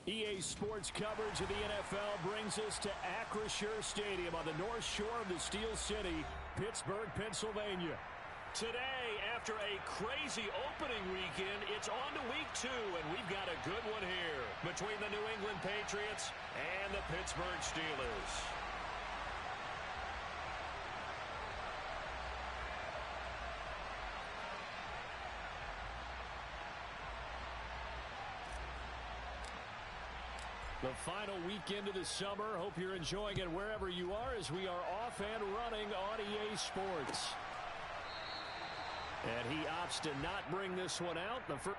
EA Sports coverage of the NFL brings us to Acrisure Stadium on the north shore of the Steel City, Pittsburgh, Pennsylvania. Today, after a crazy opening weekend, it's on to week 2, and we've got a good one here between the New England Patriots and the Pittsburgh Steelers. The final weekend of the summer. Hope you're enjoying it wherever you are as we are off and running on EA Sports. And he opts to not bring this one out. The first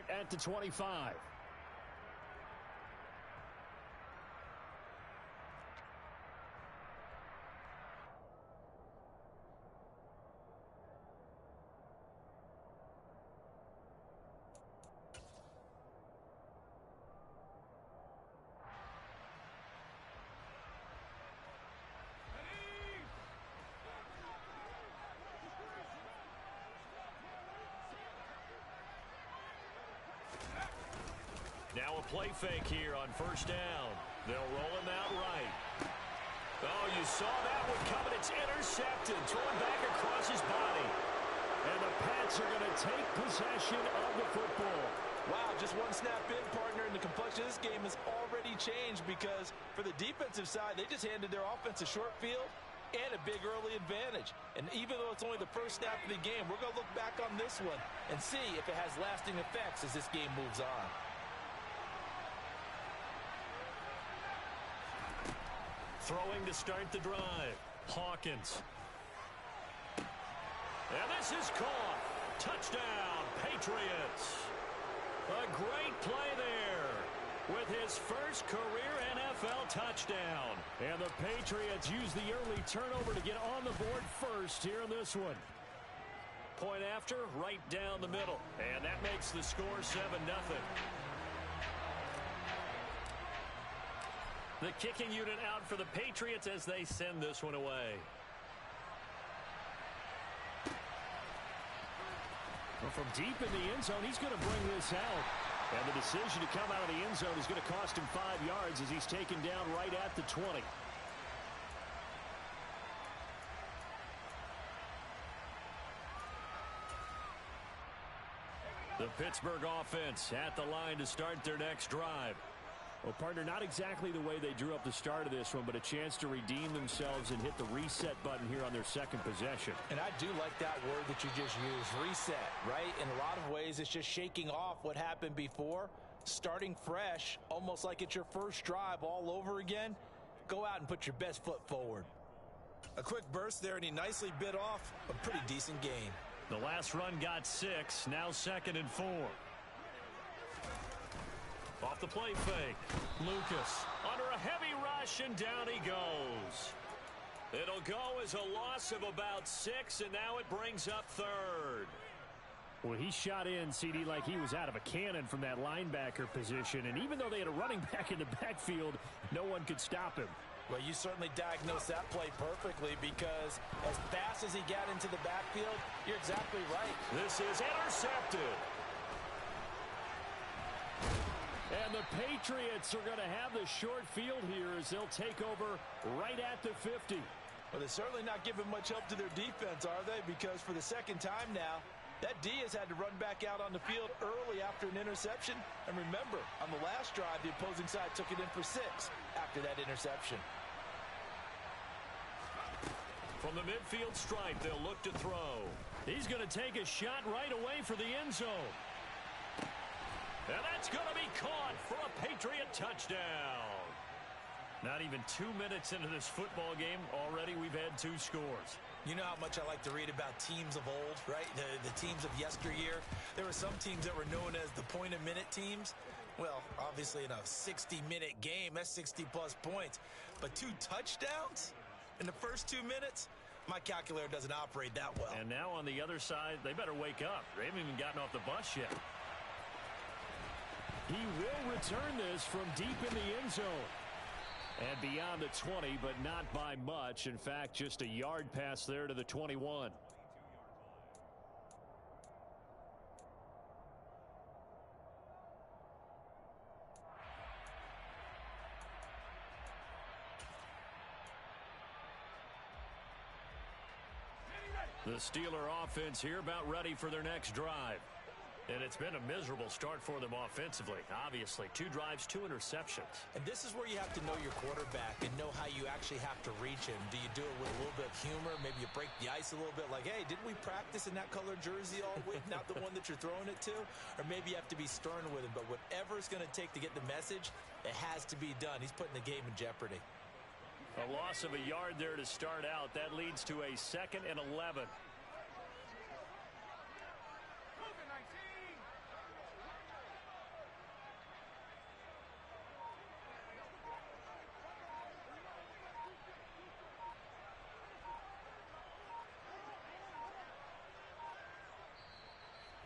start at the 25. Now a play fake here on first down. They'll roll him out right. Oh, you saw that one coming. It's intercepted. Thrown back across his body. And the Pats are going to take possession of the football. Wow, just one snap in, partner, and the complexion of this game has already changed because for the defensive side, they just handed their offense a short field and a big early advantage. And even though it's only the first snap of the game, we're going to look back on this one and see if it has lasting effects as this game moves on. Throwing to start the drive. Hawkins. And this is caught. Touchdown, Patriots. A great play there with his first career NFL touchdown. And the Patriots use the early turnover to get on the board first here in this one. Point after, right down the middle. And that makes the score 7-0. The kicking unit out for the Patriots as they send this one away. Well, from deep in the end zone, he's going to bring this out. And the decision to come out of the end zone is going to cost him 5 yards as he's taken down right at the 20. The Pittsburgh offense at the line to start their next drive. Well, partner, not exactly the way they drew up the start of this one, but a chance to redeem themselves and hit the reset button here on their second possession. And I do like that word that you just used, reset, right? In a lot of ways, it's just shaking off what happened before, starting fresh, almost like it's your first drive all over again. Go out and put your best foot forward. A quick burst there, and he nicely bit off a pretty decent gain. The last run got 6, now 2nd and 4. Off the play fake. Lucas under a heavy rush, and down he goes. It'll go as a loss of about 6, and now it brings up 3rd. Well, he shot in, CD, like he was out of a cannon from that linebacker position. And even though they had a running back in the backfield, no one could stop him. Well, you certainly diagnosed that play perfectly because as fast as he got into the backfield, you're exactly right. This is intercepted. And the Patriots are going to have the short field here as they'll take over right at the 50. Well, they're certainly not giving much help to their defense, are they? Because for the second time now, that D has had to run back out on the field early after an interception. And remember, on the last drive, the opposing side took it in for 6 after that interception. From the midfield stripe, they'll look to throw. He's going to take a shot right away for the end zone. And that's going to be caught for a Patriot touchdown. Not even 2 minutes into this football game, already we've had 2 scores. You know how much I like to read about teams of old, right? The teams of yesteryear. There were some teams that were known as the point-a-minute teams. Well, obviously in a 60-minute game, that's 60-plus points. But 2 touchdowns in the first 2 minutes? My calculator doesn't operate that well. And now on the other side, they better wake up. They haven't even gotten off the bus yet. He will return this from deep in the end zone. And beyond the 20, but not by much. In fact, just a yard pass there to the 21. The Steeler offense here about ready for their next drive. And it's been a miserable start for them offensively. Obviously, 2 drives, 2 interceptions. And this is where you have to know your quarterback and know how you actually have to reach him. Do you do it with a little bit of humor? Maybe you break the ice a little bit like, hey, didn't we practice in that color jersey all week? Not the one that you're throwing it to? Or maybe you have to be stern with him. But whatever it's going to take to get the message, it has to be done. He's putting the game in jeopardy. A loss of a yard there to start out. That leads to a 2nd and 11.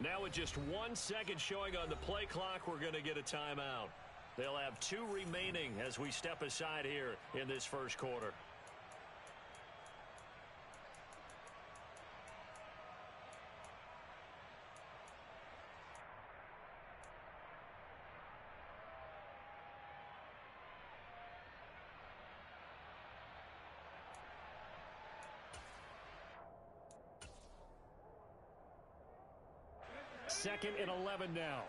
Now with just 1 second showing on the play clock, we're going to get a timeout. They'll have 2 remaining as we step aside here in this first quarter. Second and 11 now.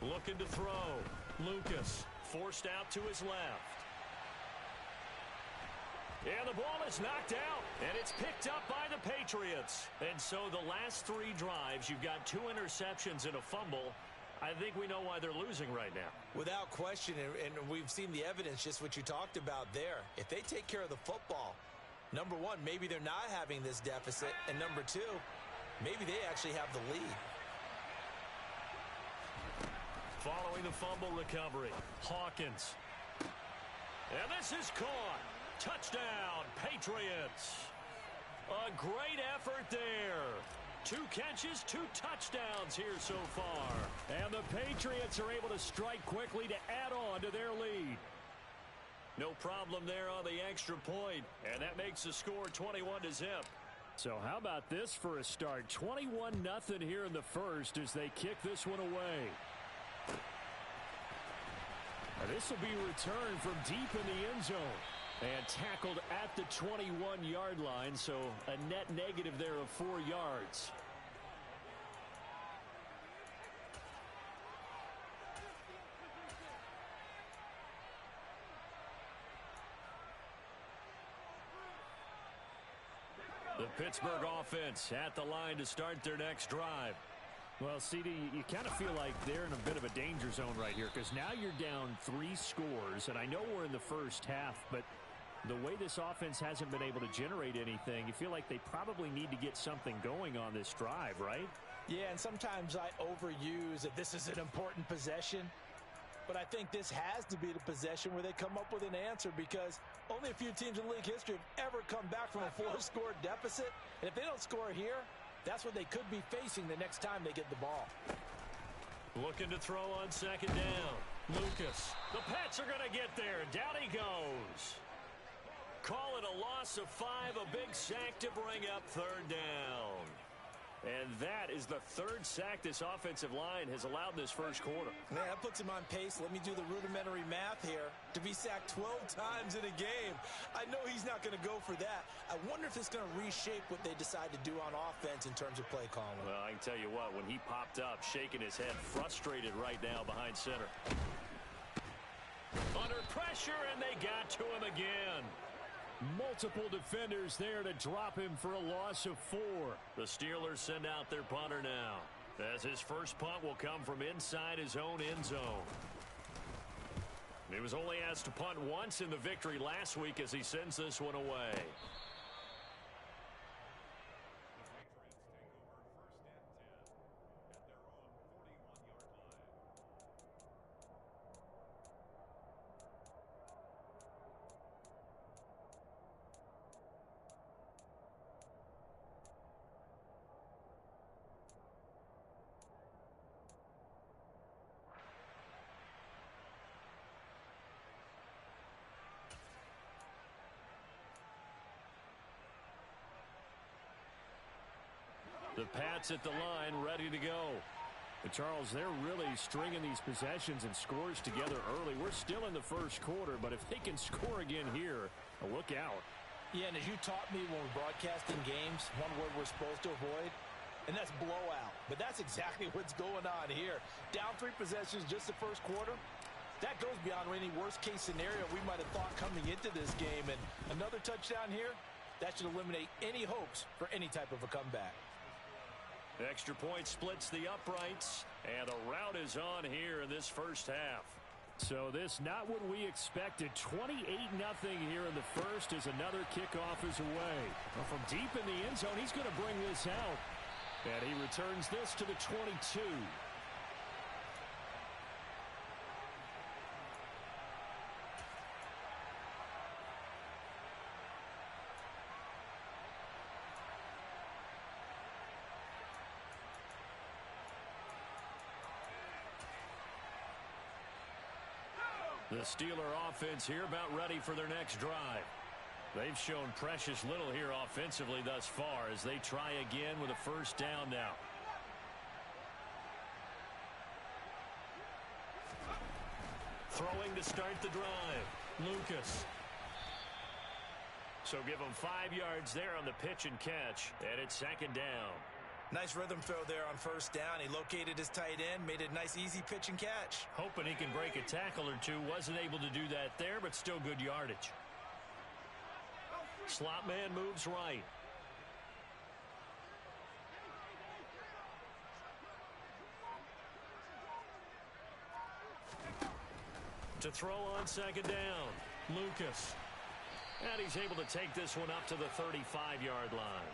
Looking to throw. Lucas forced out to his left. And the ball is knocked out, and it's picked up by the Patriots. And so the last 3 drives, you've got 2 interceptions and a fumble. I think we know why they're losing right now. Without question, and we've seen the evidence, just what you talked about there. If they take care of the football, number 1, maybe they're not having this deficit. And number 2, maybe they actually have the lead. Following the fumble recovery, Hawkins. And this is caught. Touchdown, Patriots. A great effort there. 2 catches, 2 touchdowns here so far. And the Patriots are able to strike quickly to add on to their lead. No problem there on the extra point, and that makes the score 21-0. So how about this for a start? 21-0 here in the first as they kick this one away. And this will be returned from deep in the end zone. And tackled at the 21-yard line, so a net negative there of 4 yards. The Pittsburgh offense at the line to start their next drive. Well, CD, you kind of feel like they're in a bit of a danger zone right here because now you're down 3 scores, and I know we're in the first half, but the way this offense hasn't been able to generate anything, you feel like they probably need to get something going on this drive, right? Yeah, and sometimes I overuse that this is an important possession. But I think this has to be the possession where they come up with an answer because only a few teams in league history have ever come back from a 4-score deficit. And if they don't score here, that's what they could be facing the next time they get the ball. Looking to throw on 2nd down. Lucas. The Pats are going to get there. Down he goes. Call it a loss of 5, a big sack to bring up 3rd down. And that is the third sack this offensive line has allowed in this first quarter. Man, that puts him on pace. Let me do the rudimentary math here. To be sacked 12 times in a game, I know he's not going to go for that. I wonder if it's going to reshape what they decide to do on offense in terms of play calling. Well, I can tell you what, when he popped up, shaking his head, frustrated right now behind center. Under pressure, and they got to him again. Multiple defenders there to drop him for a loss of 4. The Steelers send out their punter now, as his first punt will come from inside his own end zone. He was only asked to punt once in the victory last week as he sends this one away. The Pats at the line, ready to go. And Charles, they're really stringing these possessions and scores together early. We're still in the first quarter, but if they can score again here, look out. Yeah, and as you taught me when we're broadcasting games, one word we're supposed to avoid, and that's blowout. But that's exactly what's going on here. Down 3 possessions just the first quarter. That goes beyond any worst-case scenario we might have thought coming into this game. And another touchdown here, that should eliminate any hopes for any type of a comeback. Extra point splits the uprights, and the route is on here in this first half. So this not what we expected. 28-0 here in the first as another kickoff is away. Well, from deep in the end zone, he's going to bring this out. And he returns this to the 22. The Steeler offense here about ready for their next drive. They've shown precious little here offensively thus far as they try again with a first down now. Throwing to start the drive. Lucas. So give him 5 yards there on the pitch and catch, and it's second down. Nice rhythm throw there on first down. He located his tight end, made a nice easy pitch and catch. Hoping he can break a tackle or two. Wasn't able to do that there, but still good yardage. Slot man moves right. To throw on second down, Lucas. And he's able to take this one up to the 35-yard line.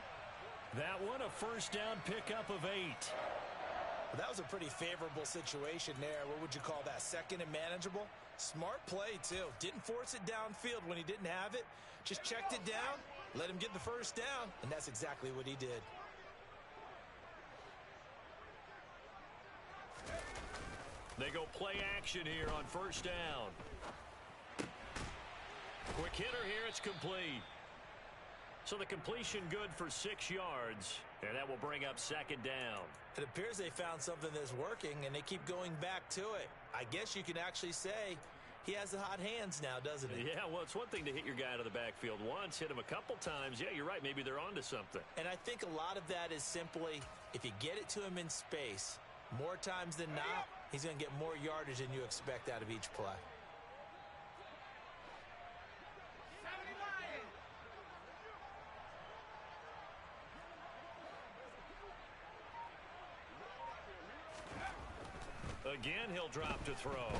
That one a first down pickup of 8. Well, that was a pretty favorable situation there. What would you call that? Second and manageable? Smart play, too. Didn't force it downfield when he didn't have it. Just checked it down, let him get the first down, and that's exactly what he did. They go play action here on first down. Quick hitter here, it's complete. So the completion good for 6 yards, and that will bring up second down. It appears they found something that's working, and they keep going back to it. I guess you can actually say he has the hot hands now, doesn't he? Yeah, well, it's one thing to hit your guy out of the backfield once, hit him a couple times. Yeah, you're right. Maybe they're onto something. And I think a lot of that is simply if you get it to him in space, more times than not, he's going to get more yardage than you expect out of each play. Again, he'll drop to throw.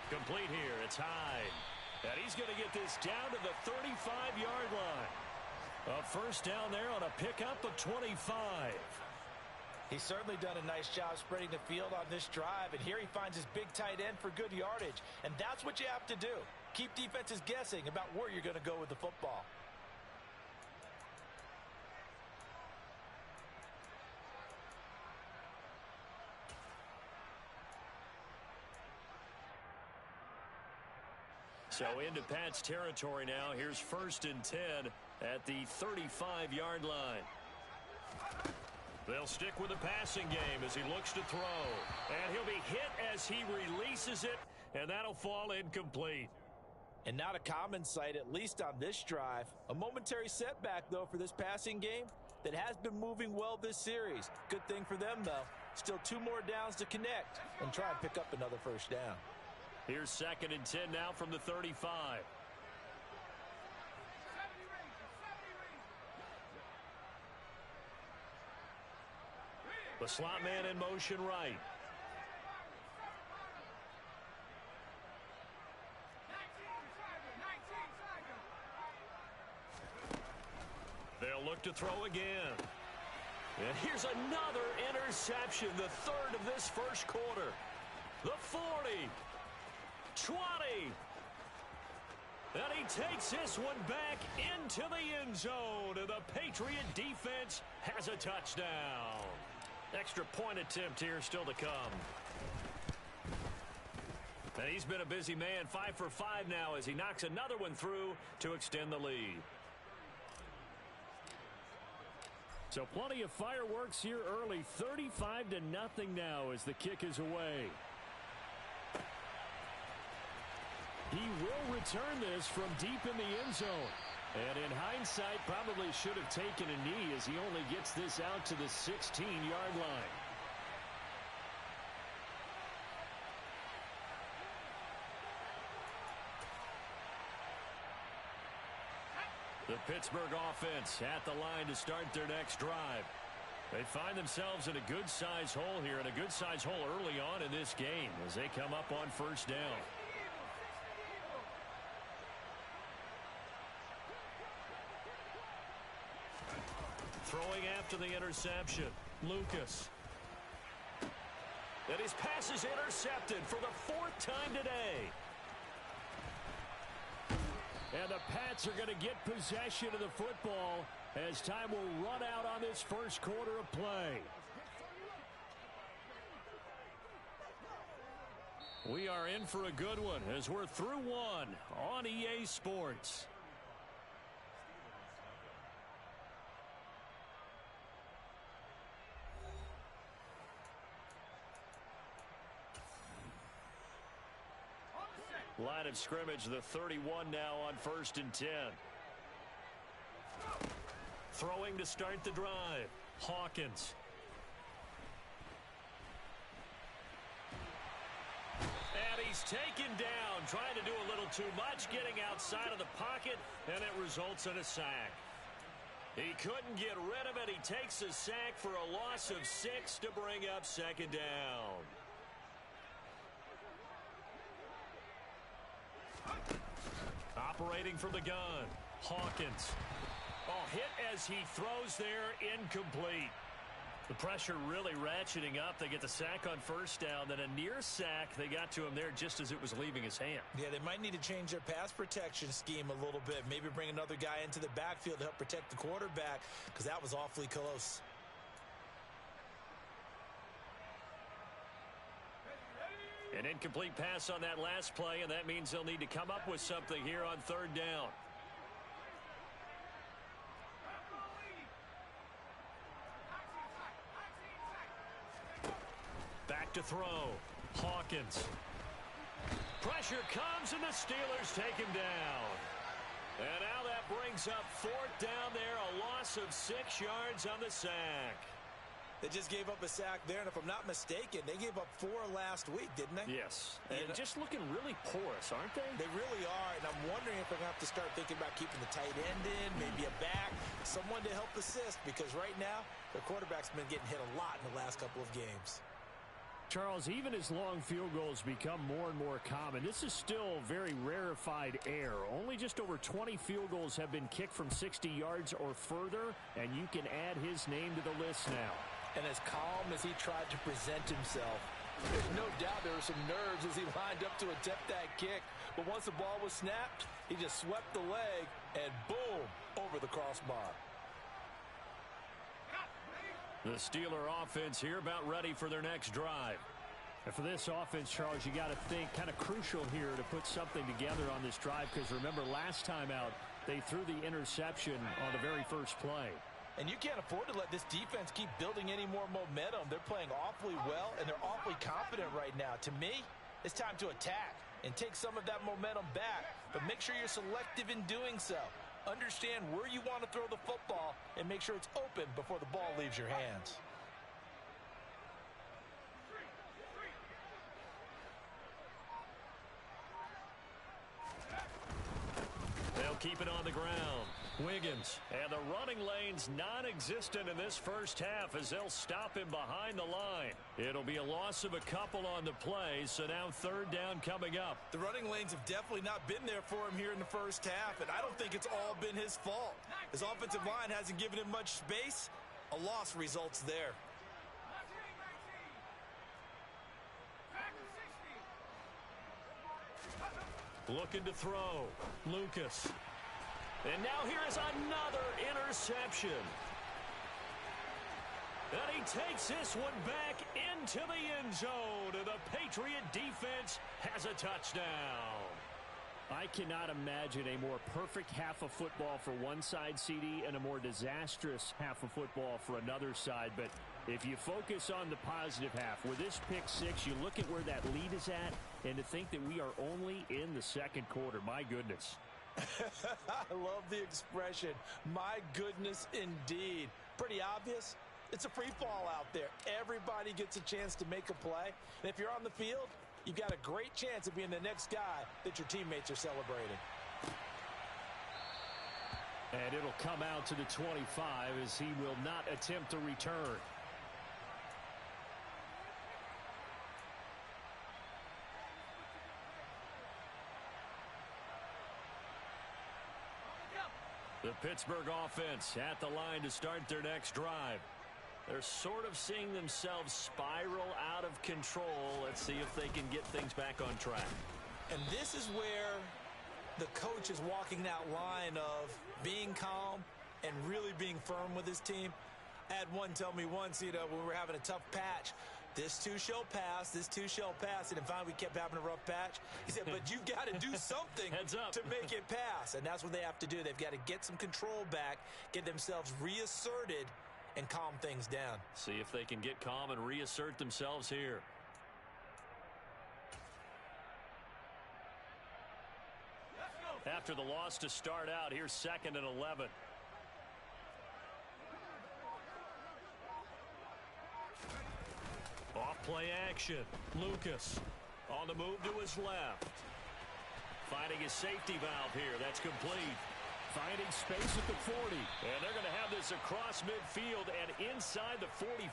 Complete here. It's high. And he's going to get this down to the 35-yard line. A first down there on a pickup of 25. He's certainly done a nice job spreading the field on this drive. And here he finds his big tight end for good yardage. And that's what you have to do. Keep defenses guessing about where you're going to go with the football. So into Pat's territory now. Here's 1st and 10 at the 35-yard line. They'll stick with the passing game as he looks to throw. And he'll be hit as he releases it, and that'll fall incomplete. And not a common sight, at least on this drive. A momentary setback, though, for this passing game that has been moving well this series. Good thing for them, though. Still 2 more downs to connect and try and pick up another first down. Here's 2nd and 10 now from the 35. The slot man in motion right. They'll look to throw again. And here's another interception, the 3rd of this first quarter. The 40, 20. And he takes this one back into the end zone. And the Patriot defense has a touchdown. Extra point attempt here still to come. And he's been a busy man, 5 for 5 now as he knocks another one through to extend the lead. So plenty of fireworks here early. 35-0 now as the kick is away. He will return this from deep in the end zone. And in hindsight, probably should have taken a knee as he only gets this out to the 16-yard line. The Pittsburgh offense at the line to start their next drive. They find themselves in a good-sized hole here, and a good-sized hole early on in this game as they come up on first down. Throwing after the interception, Lucas. And his pass is intercepted for the 4th time today. And the Pats are going to get possession of the football as time will run out on this first quarter of play. We are in for a good one as we're through one on EA Sports. Line of scrimmage, the 31 now on 1st and 10. Throwing to start the drive, Hawkins. And he's taken down, trying to do a little too much, getting outside of the pocket, and it results in a sack. He couldn't get rid of it. He takes a sack for a loss of 6 to bring up 2nd down. Operating from the gun, Hawkins. Oh, hit as he throws there, incomplete. The pressure really ratcheting up. They get the sack on first down, then a near sack. They got to him there just as it was leaving his hand. Yeah, they might need to change their pass protection scheme a little bit. Maybe bring another guy into the backfield to help protect the quarterback, because that was awfully close. An incomplete pass on that last play, and that means they'll need to come up with something here on 3rd down. Back to throw. Hawkins. Pressure comes, and the Steelers take him down. And now that brings up 4th down there, a loss of 6 yards on the sack. They just gave up a sack there, and if I'm not mistaken, they gave up 4 last week, didn't they? Yes, and just looking really porous, aren't they? They really are, and I'm wondering if they're going to have to start thinking about keeping the tight end in, maybe a back, someone to help assist, because right now, their quarterback's been getting hit a lot in the last couple of games. Charles, even as long field goals become more and more common, this is still very rarefied air. Only just over 20 field goals have been kicked from 60 yards or further, and you can add his name to the list now. And as calm as he tried to present himself, there's no doubt there were some nerves as he lined up to attempt that kick. But once the ball was snapped, he just swept the leg and boom, over the crossbar. The Steeler offense here about ready for their next drive. And for this offense, Charles, you got to think kind of crucial here to put something together on this drive, because remember last time out, They threw the interception on the very first play. And you can't afford to let this defense keep building any more momentum. They're playing awfully well, and they're awfully confident right now. To me, it's time to attack and take some of that momentum back, but make sure you're selective in doing so. Understand where you want to throw the football and make sure it's open before the ball leaves your hands. They'll keep it on the ground. Wiggins, and the running lane's non-existent in this first half as they'll stop him behind the line. It'll be a loss of a couple on the play, so now third down coming up. The running lanes have definitely not been there for him here in the first half, and I don't think it's all been his fault. His offensive line hasn't given him much space. A loss results there. Looking to throw. Lucas. And now here is another interception. And he takes this one back into the end zone. And the Patriot defense has a touchdown. I cannot imagine a more perfect half of football for one side, CD, and a more disastrous half of football for another side. But if you focus on the positive half, with this pick six, you look at where that lead is at, and to think that we are only in the second quarter, my goodness. I love the expression. My goodness, indeed. Pretty obvious. It's a free fall out there. Everybody gets a chance to make a play. And if you're on the field, you've got a great chance of being the next guy that your teammates are celebrating. And it'll come out to the 25 as he will not attempt to return. The Pittsburgh offense at the line to start their next drive. They're sort of seeing themselves spiral out of control. Let's see if they can get things back on track. And this is where the coach is walking that line of being calm and really being firm with his team. I had one tell me once, when we were having a tough patch, this too shall pass, this too shall pass. And then finally we kept having a rough patch. He said, but you've got to do something to make it pass. And that's what they have to do. They've got to get some control back, get themselves reasserted, and calm things down. See if they can get calm and reassert themselves here. After the loss to start out, here's 2nd and 11. Off play action. Lucas on the move to his left. Finding his safety valve here. That's complete. Finding space at the 40. And they're going to have this across midfield and inside the 45.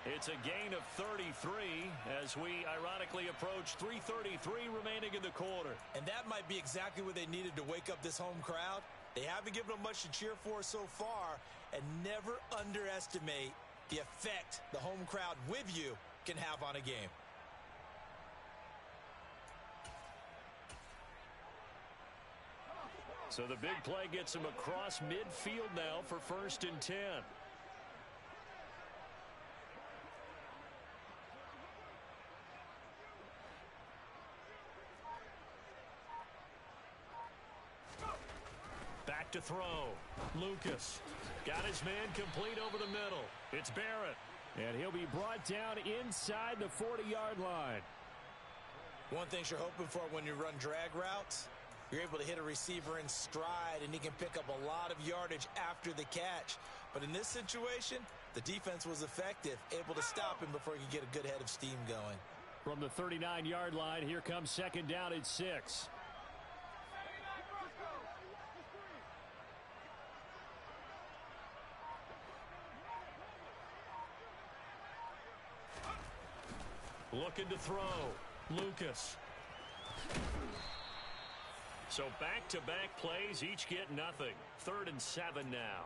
It's a gain of 33 as we ironically approach 3:33 remaining in the quarter. And that might be exactly what they needed to wake up this home crowd. They haven't given them much to cheer for so far, and never underestimate the effect the home crowd with you can have on a game. So the big play gets him across midfield now for 1st and 10. Back to throw. Lucas got his man complete over the middle. It's Barrett. And he'll be brought down inside the 40-yard line. One thing you're hoping for when you run drag routes, you're able to hit a receiver in stride, and he can pick up a lot of yardage after the catch. But in this situation, the defense was effective, able to stop him before he could get a good head of steam going. From the 39-yard line, here comes 2nd down and 6. Looking to throw. Lucas. So back-to-back plays, each get nothing. 3rd and 7 now.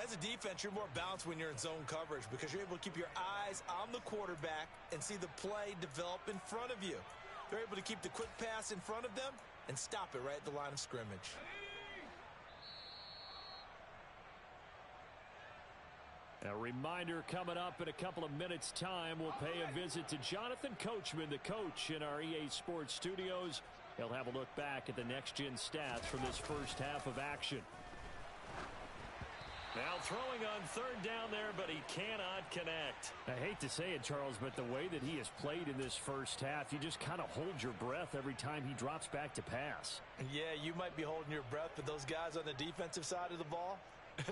As a defense, you're more balanced when you're in zone coverage because you're able to keep your eyes on the quarterback and see the play develop in front of you. They're able to keep the quick pass in front of them and stop it right at the line of scrimmage. A reminder coming up in a couple of minutes' time. We'll pay a visit to Jonathan Coachman, the coach in our EA Sports studios, He'll have a look back at the next-gen stats from this first half of action. Now throwing on third down there, but he cannot connect. I hate to say it, Charles, but the way that he has played in this first half, you just kind of hold your breath every time he drops back to pass. Yeah, you might be holding your breath, but those guys on the defensive side of the ball,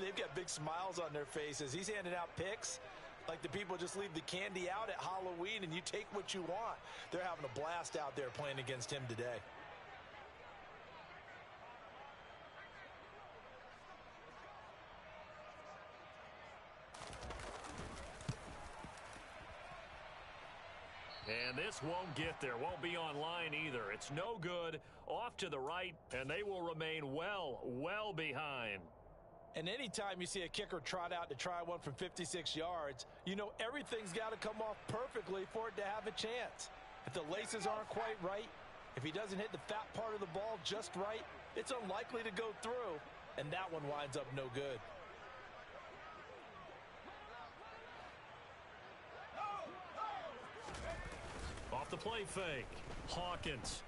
they've got big smiles on their faces. He's handing out picks like the people just leave the candy out at Halloween and you take what you want. They're having a blast out there playing against him today. And this won't get there, won't be online either. It's no good, off to the right, and they will remain well behind. And anytime you see a kicker trot out to try one from 56 yards, you know everything's got to come off perfectly for it to have a chance. If the laces aren't quite right, if he doesn't hit the fat part of the ball just right, it's unlikely to go through, and that one winds up no good. Off the play fake, Hawkins.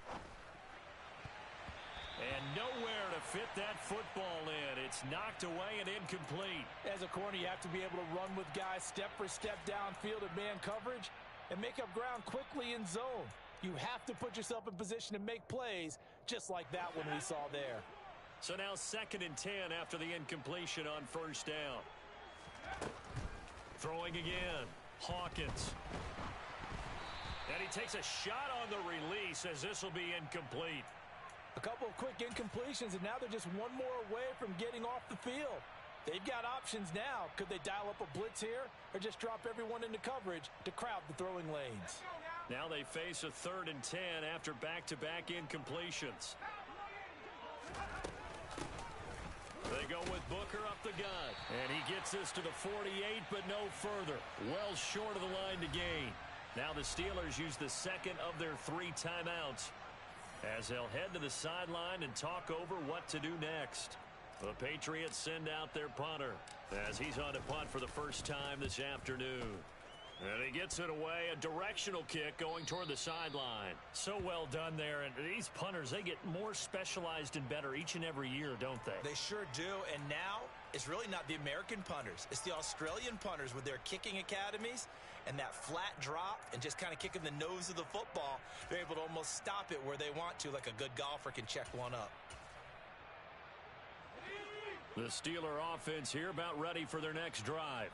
And nowhere to fit that football in. It's knocked away and incomplete. As a corner, you have to be able to run with guys step for step downfield at man coverage and make up ground quickly in zone. You have to put yourself in position to make plays just like that one we saw there. So now 2nd and 10 after the incompletion on first down. Throwing again, Hawkins. And he takes a shot on the release as this will be incomplete. A couple of quick incompletions, and now they're just one more away from getting off the field. They've got options now. Could they dial up a blitz here or just drop everyone into coverage to crowd the throwing lanes? Now they face a 3rd and 10 after back-to-back incompletions. They go with Booker up the gut. And he gets this to the 48, but no further. Well short of the line to gain. Now the Steelers use the 2nd of their 3 timeouts as they'll head to the sideline and talk over what to do next. The Patriots send out their punter as he's on to punt for the first time this afternoon. And he gets it away, a directional kick going toward the sideline. So well done there, and these punters, they get more specialized and better each and every year, don't they? They sure do, and now it's really not the American punters. It's the Australian punters with their kicking academies and that flat drop and just kind of kicking the nose of the football. They're able to almost stop it where they want to, like a good golfer can check one up. The Steeler offense here about ready for their next drive.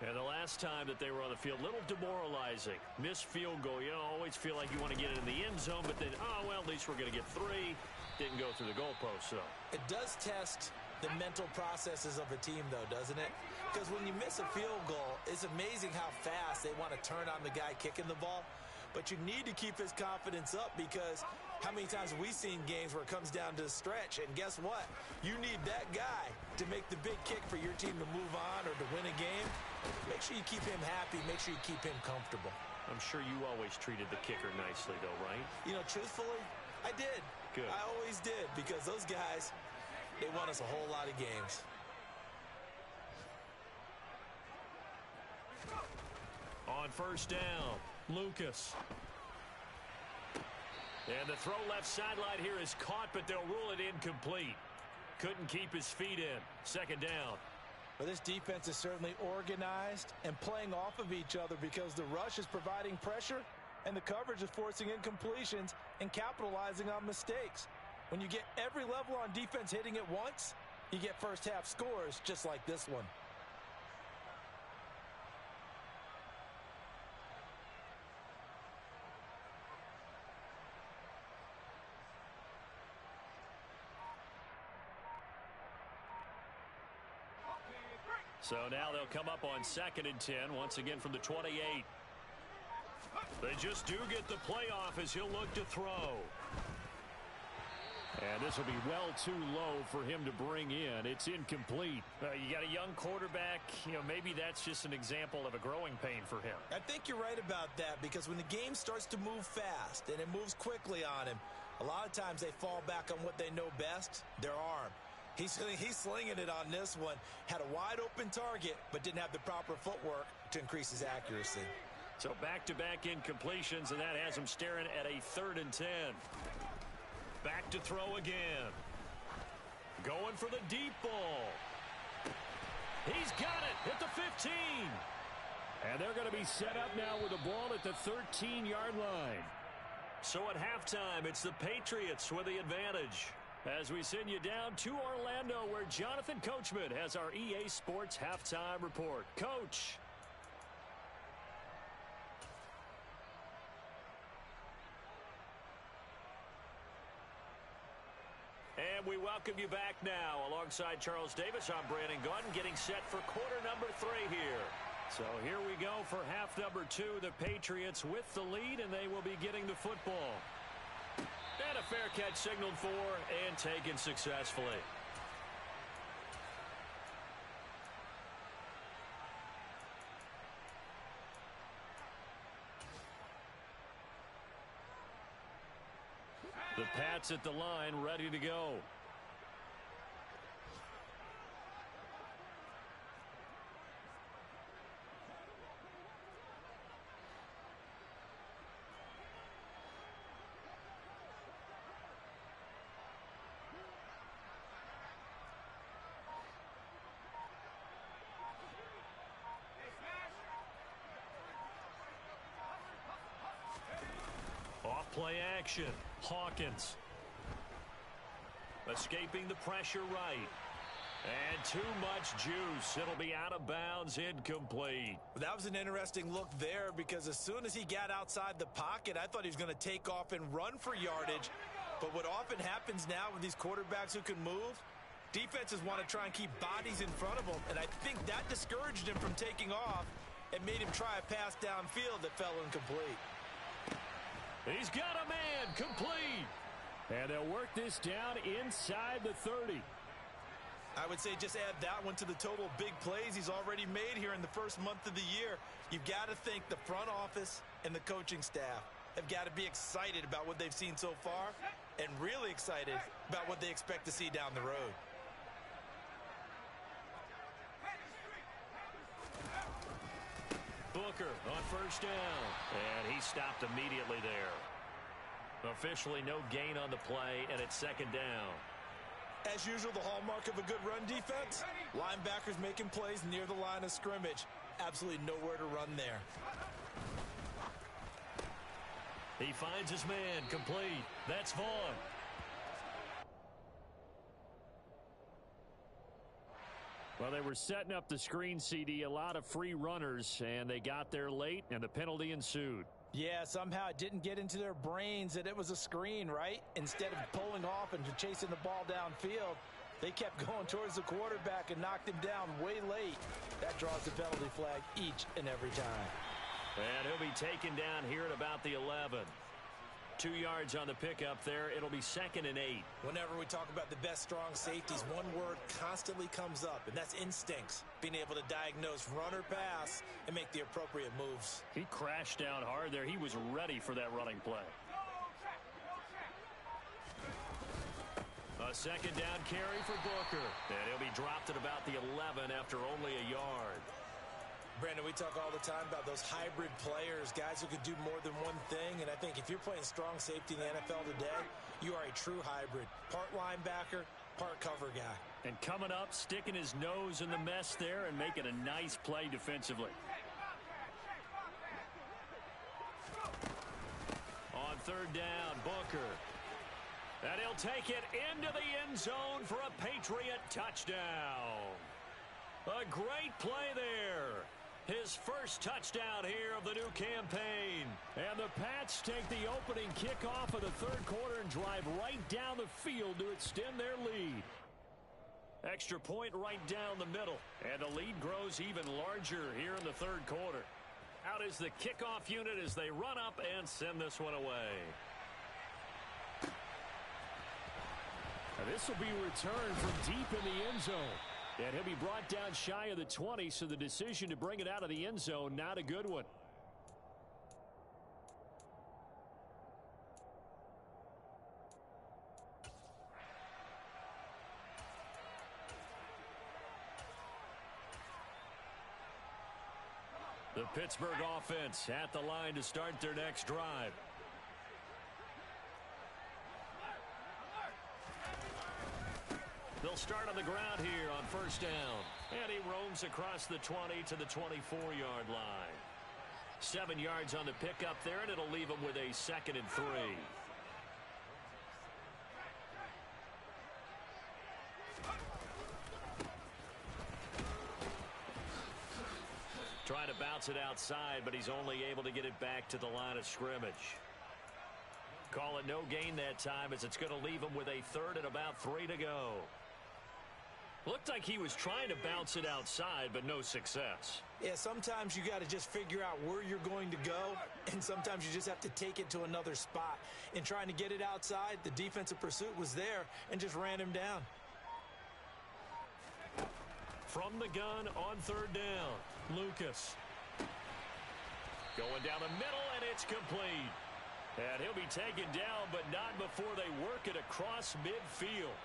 And the last time that they were on the field, a little demoralizing. Missed field goal. You always feel like you want to get it in the end zone, but then, oh, well, at least we're going to get 3. Didn't go through the goalpost, so. It does test the mental processes of a team, though, doesn't it? Because when you miss a field goal, it's amazing how fast they want to turn on the guy kicking the ball. But you need to keep his confidence up, because how many times have we seen games where it comes down to the stretch, and guess what? You need that guy to make the big kick for your team to move on or to win a game. Make sure you keep him happy. Make sure you keep him comfortable. I'm sure you always treated the kicker nicely, though, right? You know, truthfully, I did. Good. I always did, because those guys, they won us a whole lot of games. On first down, Lucas. And the throw left sideline here is caught, but they'll rule it incomplete. Couldn't keep his feet in. 2nd down. Well, this defense is certainly organized and playing off of each other, because the rush is providing pressure and the coverage is forcing incompletions and capitalizing on mistakes. When you get every level on defense hitting at once, you get first half scores just like this one. So now they'll come up on 2nd and 10, once again from the 28. They just do get the playoff as he'll look to throw. And this will be well too low for him to bring in. It's incomplete. You got a young quarterback. You know, maybe that's just an example of a growing pain for him. I think you're right about that, because when the game starts to move fast and it moves quickly on him, a lot of times they fall back on what they know best, their arm. He's slinging it on this one. Had a wide open target, but didn't have the proper footwork to increase his accuracy. So back-to-back incompletions, and that has him staring at a 3rd and 10. Back to throw again. Going for the deep ball. He's got it at the 15. And they're going to be set up now with the ball at the 13-yard line. So at halftime, it's the Patriots with the advantage. As we send you down to Orlando, where Jonathan Coachman has our EA Sports halftime report. Coach. And we welcome you back now. Alongside Charles Davis, I'm Brandon Gaudin, getting set for quarter number 3 here. So here we go for half number 2. The Patriots with the lead, and they will be getting the football. And a fair catch signaled for and taken successfully. The Pats at the line, ready to go. Off-play action. Hawkins. Escaping the pressure right. And too much juice. It'll be out of bounds, incomplete. That was an interesting look there, because as soon as he got outside the pocket, I thought he was going to take off and run for yardage. But what often happens now with these quarterbacks who can move, defenses want to try and keep bodies in front of them, and I think that discouraged him from taking off and made him try a pass downfield that fell incomplete. He's got a man, complete. And they'll work this down inside the 30. I would say just add that one to the total big plays he's already made here in the first month of the year. You've got to think the front office and the coaching staff have got to be excited about what they've seen so far and really excited about what they expect to see down the road. Booker on first down. And he stopped immediately there. Officially no gain on the play, and it's second down. As usual, the hallmark of a good run defense, linebackers making plays near the line of scrimmage. Absolutely nowhere to run there. He finds his man, complete. That's Vaughn. Well, they were setting up the screen, CD, a lot of free runners, and they got there late, and the penalty ensued. Yeah, somehow it didn't get into their brains that it was a screen, right? Instead of pulling off and chasing the ball downfield, they kept going towards the quarterback and knocked him down way late. That draws the penalty flag each and every time. And he'll be taken down here at about the 11. 2 yards on the pickup there. It'll be 2nd and 8. Whenever we talk about the best strong safeties, one word constantly comes up, and that's instincts. Being able to diagnose run or pass and make the appropriate moves. He crashed down hard there. He was ready for that running play. A second down carry for Booker. And he'll be dropped at about the 11 after only a yard. Brandon, we talk all the time about those hybrid players, guys who could do more than one thing, and I think if you're playing strong safety in the NFL today, you are a true hybrid. Part linebacker, part cover guy. And coming up, sticking his nose in the mess there and making a nice play defensively. On third down, Booker. And he'll take it into the end zone for a Patriot touchdown. A great play there. His first touchdown here of the new campaign. And the Pats take the opening kickoff of the third quarter and drive right down the field to extend their lead. Extra point right down the middle. And the lead grows even larger here in the third quarter. Out is the kickoff unit as they run up and send this one away. Now this will be returned from deep in the end zone. And he'll be brought down shy of the 20, so the decision to bring it out of the end zone, not a good one. The Pittsburgh offense at the line to start their next drive. He'll start on the ground here on first down. And he roams across the 20 to the 24-yard line. 7 yards on the pickup there, and it'll leave him with a 2nd and 3. Trying to bounce it outside, but he's only able to get it back to the line of scrimmage. Call it no gain that time, as it's going to leave him with a 3rd and about 3 to go. Looked like he was trying to bounce it outside, but no success. Yeah, sometimes you got to just figure out where you're going to go, and sometimes you just have to take it to another spot. In trying to get it outside, the defensive pursuit was there and just ran him down. From the gun on 3rd down, Lucas. Going down the middle, and it's complete. And he'll be taken down, but not before they work it across midfield.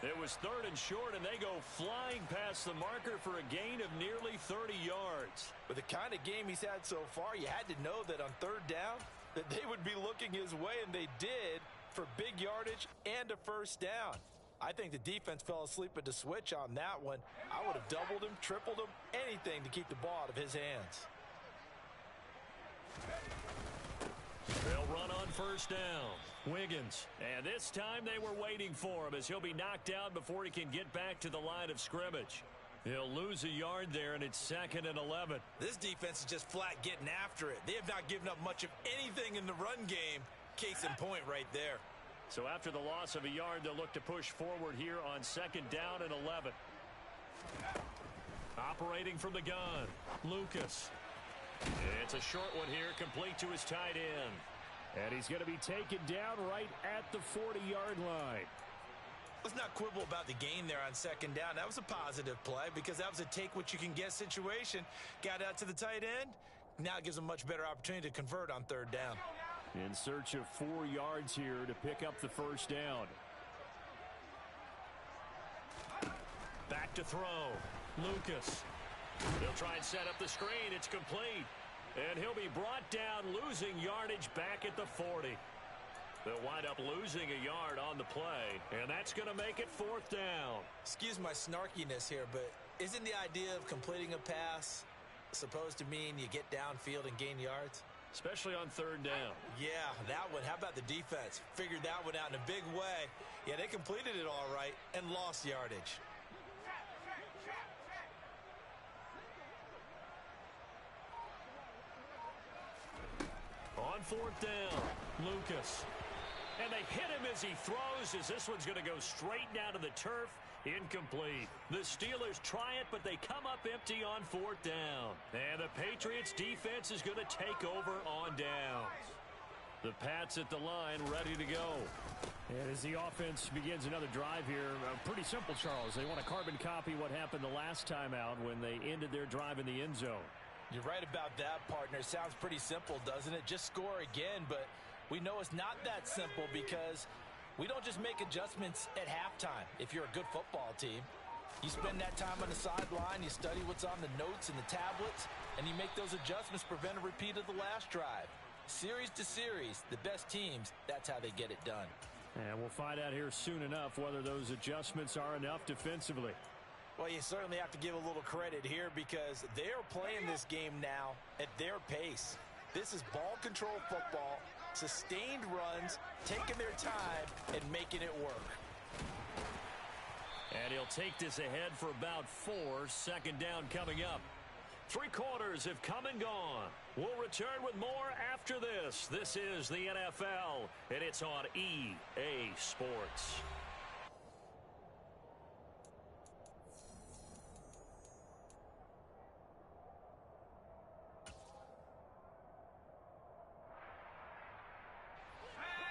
It was 3rd and short, and they go flying past the marker for a gain of nearly 30 yards. With the kind of game he's had so far, you had to know that on 3rd down that they would be looking his way, and they did, for big yardage and a first down. I think the defense fell asleep at the switch on that one. I would have doubled him, tripled him, anything to keep the ball out of his hands. They'll run on first down. Wiggins. And this time they were waiting for him, as he'll be knocked down before he can get back to the line of scrimmage. He'll lose a yard there, and it's 2nd and 11. This defense is just flat getting after it. They have not given up much of anything in the run game. Case in point right there. So after the loss of a yard, they'll look to push forward here on 2nd down and 11. Operating from the gun, Lucas. It's a short one here, complete to his tight end. And he's going to be taken down right at the 40-yard line. Let's not quibble about the gain there on 2nd down. That was a positive play because that was a take-what-you-can-get situation. Got out to the tight end. Now it gives them a much better opportunity to convert on 3rd down. In search of 4 yards here to pick up the first down. Back to throw. Lucas. They'll try and set up the screen. It's complete. And he'll be brought down, losing yardage back at the 40. They'll wind up losing a yard on the play, and that's going to make it 4th down. Excuse my snarkiness here, but isn't the idea of completing a pass supposed to mean you get downfield and gain yards? Especially on 3rd down. Yeah, that one. How about the defense? Figured that one out in a big way. Yeah, they completed it all right and lost yardage. On 4th down, Lucas. And they hit him as he throws, as this one's going to go straight down to the turf. Incomplete. The Steelers try it, but they come up empty on 4th down. And the Patriots defense is going to take over on downs. The Pats at the line, ready to go. And as the offense begins another drive here, pretty simple, Charles. They want to carbon copy what happened the last time out when they ended their drive in the end zone. You're right about that, partner. Sounds pretty simple, doesn't it? Just score again, but we know it's not that simple because we don't just make adjustments at halftime if you're a good football team. You spend that time on the sideline, you study what's on the notes and the tablets, and you make those adjustments, prevent a repeat of the last drive. Series to series, the best teams, that's how they get it done. And we'll find out here soon enough whether those adjustments are enough defensively. Well, you certainly have to give a little credit here because they're playing this game now at their pace. This is ball control football, sustained runs, taking their time, and making it work. And he'll take this ahead for about 4. 2nd down coming up. 3 quarters have come and gone. We'll return with more after this. This is the NFL, and it's on EA Sports.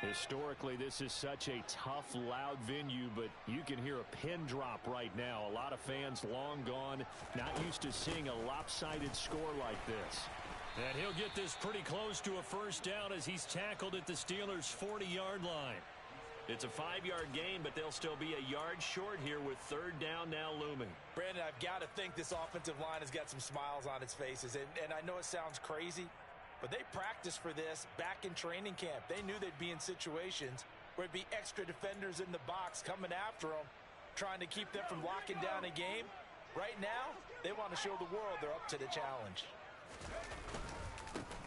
Historically, this is such a tough, loud venue, but you can hear a pin drop right now. A lot of fans long gone, not used to seeing a lopsided score like this. And he'll get this pretty close to a first down as he's tackled at the Steelers' 40-yard line. It's a 5-yard gain, but they'll still be a yard short here with 3rd down now looming. Brandon, I've got to think this offensive line has got some smiles on its faces, and I know it sounds crazy, but they practiced for this back in training camp. They knew they'd be in situations where it'd be extra defenders in the box coming after them. trying to keep them from locking down a game. Right now, they want to show the world they're up to the challenge.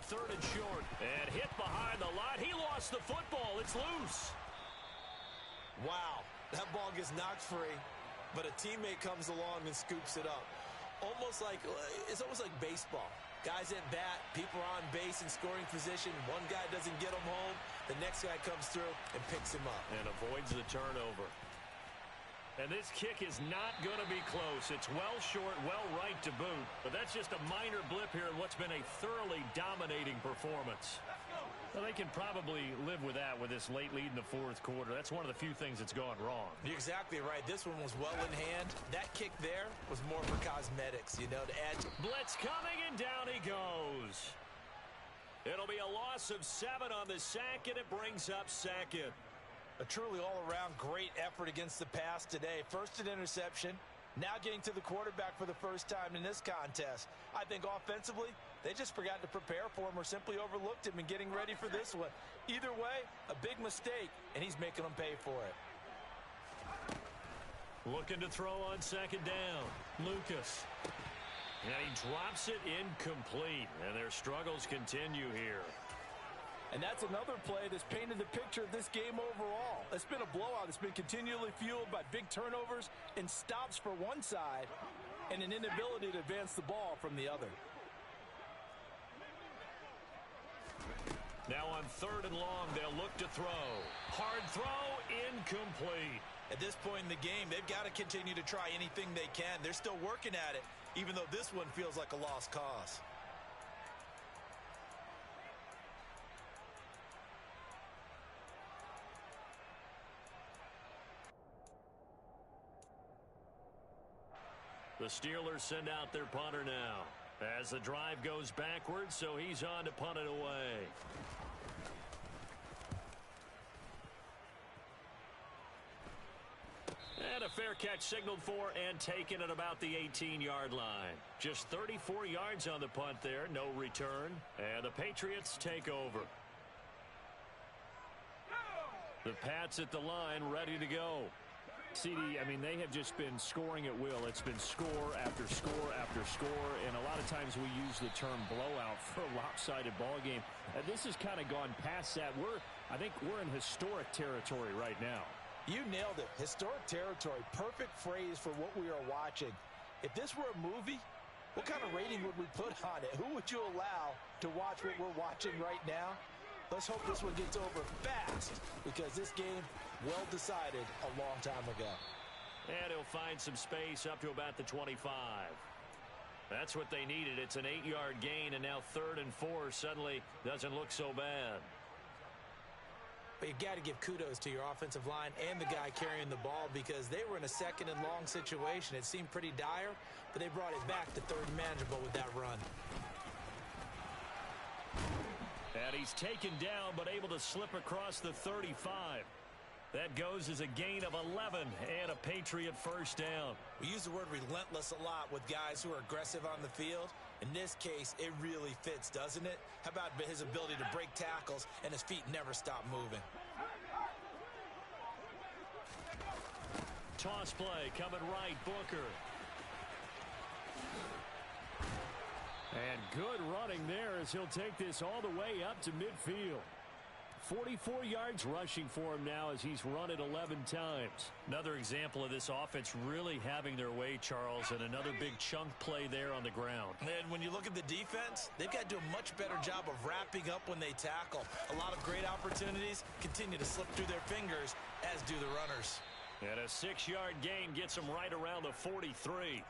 Third and short, and hit behind the line. He lost the football. It's loose. Wow, that ball gets knocked free, but a teammate comes along and scoops it up. It's almost like baseball. Guys at bat, people are on base in scoring position. One guy doesn't get him home. The next guy comes through and picks him up. And avoids the turnover. And this kick is not going to be close. It's well short, well right to boot. But that's just a minor blip here in what's been a thoroughly dominating performance. Well, they can probably live with that with this late lead in the fourth quarter. That's one of the few things that's gone wrong. You're exactly right. This one was well in hand. That kick there was more for cosmetics, to add. Blitz coming, and down he goes. It'll be a loss of 7 on the sack, and it brings up second. A truly all-around great effort against the pass today. First an interception, now getting to the quarterback for the first time in this contest. I think offensively, they just forgot to prepare for him or simply overlooked him in getting ready for this one. Either way, a big mistake, and he's making them pay for it. Looking to throw on second down. Lucas. And he drops it incomplete, and their struggles continue here. And that's another play that's painted the picture of this game overall. It's been a blowout. It's been continually fueled by big turnovers and stops for one side and an inability to advance the ball from the other. Now on third and long, they'll look to throw. Hard throw, incomplete. At this point in the game, they've got to continue to try anything they can. They're still working at it, even though this one feels like a lost cause. The Steelers send out their punter now as the drive goes backwards, so he's on to punt it away. And a fair catch signaled for and taken at about the 18-yard line. Just 34 yards on the punt there, no return, and the Patriots take over. The Pats at the line, ready to go. CD, I mean, they have just been scoring at will. It's been score after score after score, and a lot of times we use the term blowout for a lopsided ball game. This has kind of gone past that. I think we're in historic territory right now. You nailed it. Historic territory. Perfect phrase for what we are watching. If this were a movie, what kind of rating would we put on it? Who would you allow to watch what we're watching right now? Let's hope this one gets over fast, because this game, well decided a long time ago. And he'll find some space up to about the 25. That's what they needed. It's an 8-yard gain, and now 3rd and 4 suddenly doesn't look so bad. But you've got to give kudos to your offensive line and the guy carrying the ball, because they were in a 2nd and long situation. It seemed pretty dire, but they brought it back to 3rd and manageable with that run. And he's taken down, but able to slip across the 35. That goes as a gain of 11 and a Patriot first down. We use the word relentless a lot with guys who are aggressive on the field. In this case, it really fits, doesn't it? How about his ability to break tackles and his feet never stop moving? Toss play coming right, Booker. And good running there as he'll take this all the way up to midfield. 44 yards rushing for him now as he's run it 11 times. Another example of this offense really having their way, Charles, and another big chunk play there on the ground. And when you look at the defense, they've got to do a much better job of wrapping up when they tackle. A lot of great opportunities continue to slip through their fingers, as do the runners. And a 6-yard gain gets them right around the 43.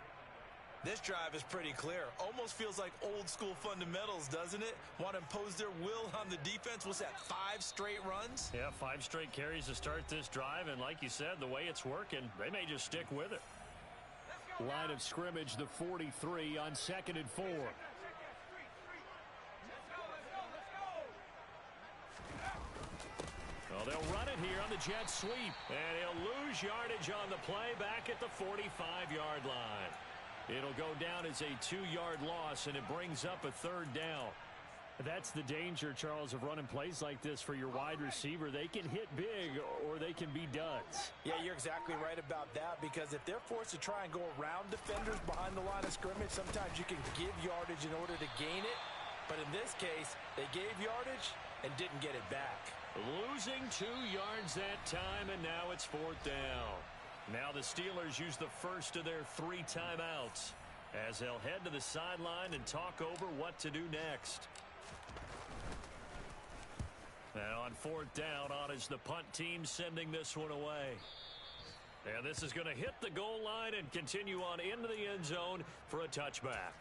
This drive is pretty clear. Almost feels like old school fundamentals, doesn't it? Want to impose their will on the defense. What's that, 5 straight runs? Yeah, 5 straight carries to start this drive. And like you said, the way it's working, they may just stick with it. Line of scrimmage, the 43 on 2nd and 4. Well, they'll run it here on the jet sweep. And he'll lose yardage on the play back at the 45-yard line. It'll go down as a 2-yard loss, and it brings up a 3rd down. That's the danger, Charles, of running plays like this for your wide receiver. They can hit big or they can be duds. Yeah, you're exactly right about that, because if they're forced to try and go around defenders behind the line of scrimmage, sometimes you can give yardage in order to gain it. But in this case, they gave yardage and didn't get it back. Losing 2 yards that time, and now it's 4th down. Now the Steelers use the first of their 3 timeouts as they'll head to the sideline and talk over what to do next. Now on 4th down, on is the punt team sending this one away. And this is going to hit the goal line and continue on into the end zone for a touchback.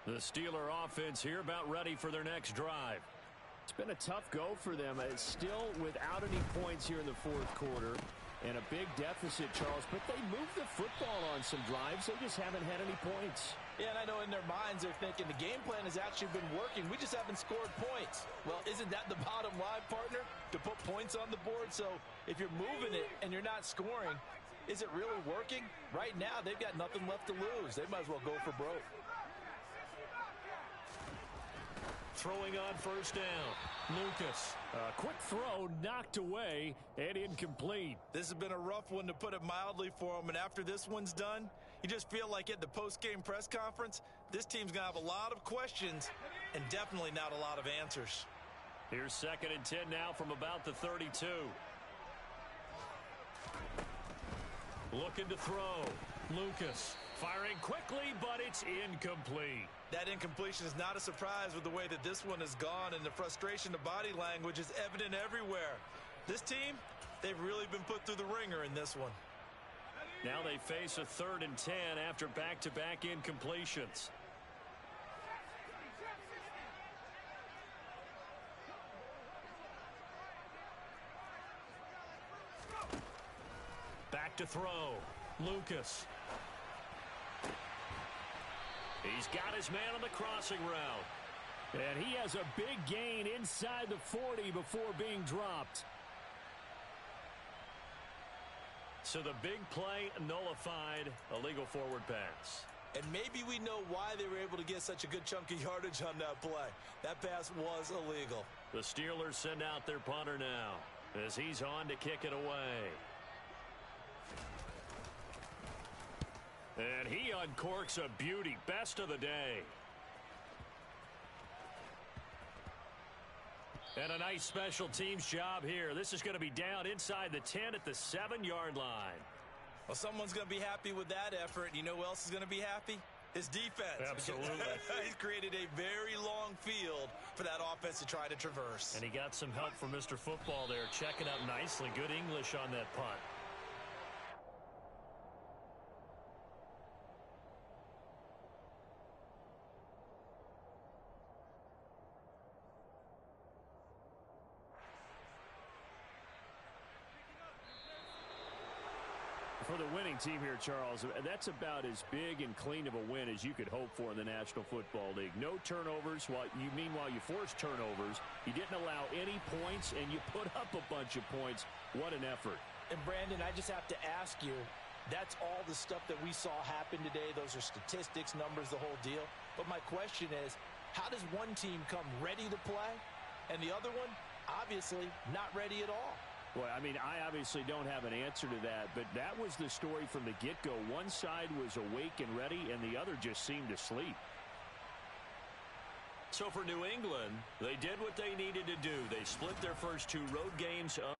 The Steeler offense here about ready for their next drive. It's been a tough go for them. It's still without any points here in the 4th quarter. And a big deficit, Charles. But they moved the football on some drives. They just haven't had any points. Yeah, and I know in their minds they're thinking the game plan has actually been working. We just haven't scored points. Well, isn't that the bottom line, partner? To put points on the board? So if you're moving it and you're not scoring, is it really working? Right now, they've got nothing left to lose. They might as well go for broke. Throwing on 1st down. Lucas. A quick throw knocked away and incomplete. This has been a rough one, to put it mildly, for him. And after this one's done, you just feel like at the post-game press conference, this team's going to have a lot of questions and definitely not a lot of answers. Here's 2nd and 10 now from about the 32. Looking to throw. Lucas firing quickly, but it's incomplete. That incompletion is not a surprise with the way that this one has gone, and the frustration of body language is evident everywhere. This team, they've really been put through the ringer in this one. Now they face a 3rd and 10 after back-to-back incompletions. Back to throw. Lucas. He's got his man on the crossing route. And he has a big gain inside the 40 before being dropped. So the big play nullified, a legal forward pass. And maybe we know why they were able to get such a good chunk of yardage on that play. That pass was illegal. The Steelers send out their punter now as he's on to kick it away. And he uncorks a beauty. Best of the day. And a nice special teams job here. This is going to be down inside the 10 at the 7-yard line. Well, someone's going to be happy with that effort. You know who else is going to be happy? His defense. Absolutely. He's created a very long field for that offense to try to traverse. And he got some help from Mr. Football there, checking up nicely. Good English on that punt. For the winning team here, Charles, that's about as big and clean of a win as you could hope for in the National Football League. No turnovers. Meanwhile, you forced turnovers. You didn't allow any points, and you put up a bunch of points. What an effort. And, Brandon, I just have to ask you, that's all the stuff that we saw happen today. Those are statistics, numbers, the whole deal. But my question is, how does one team come ready to play, and the other one, obviously, not ready at all? Well, I mean, I obviously don't have an answer to that, but that was the story from the get-go. One side was awake and ready, and the other just seemed asleep. So for New England, they did what they needed to do. They split their first 2 road games up.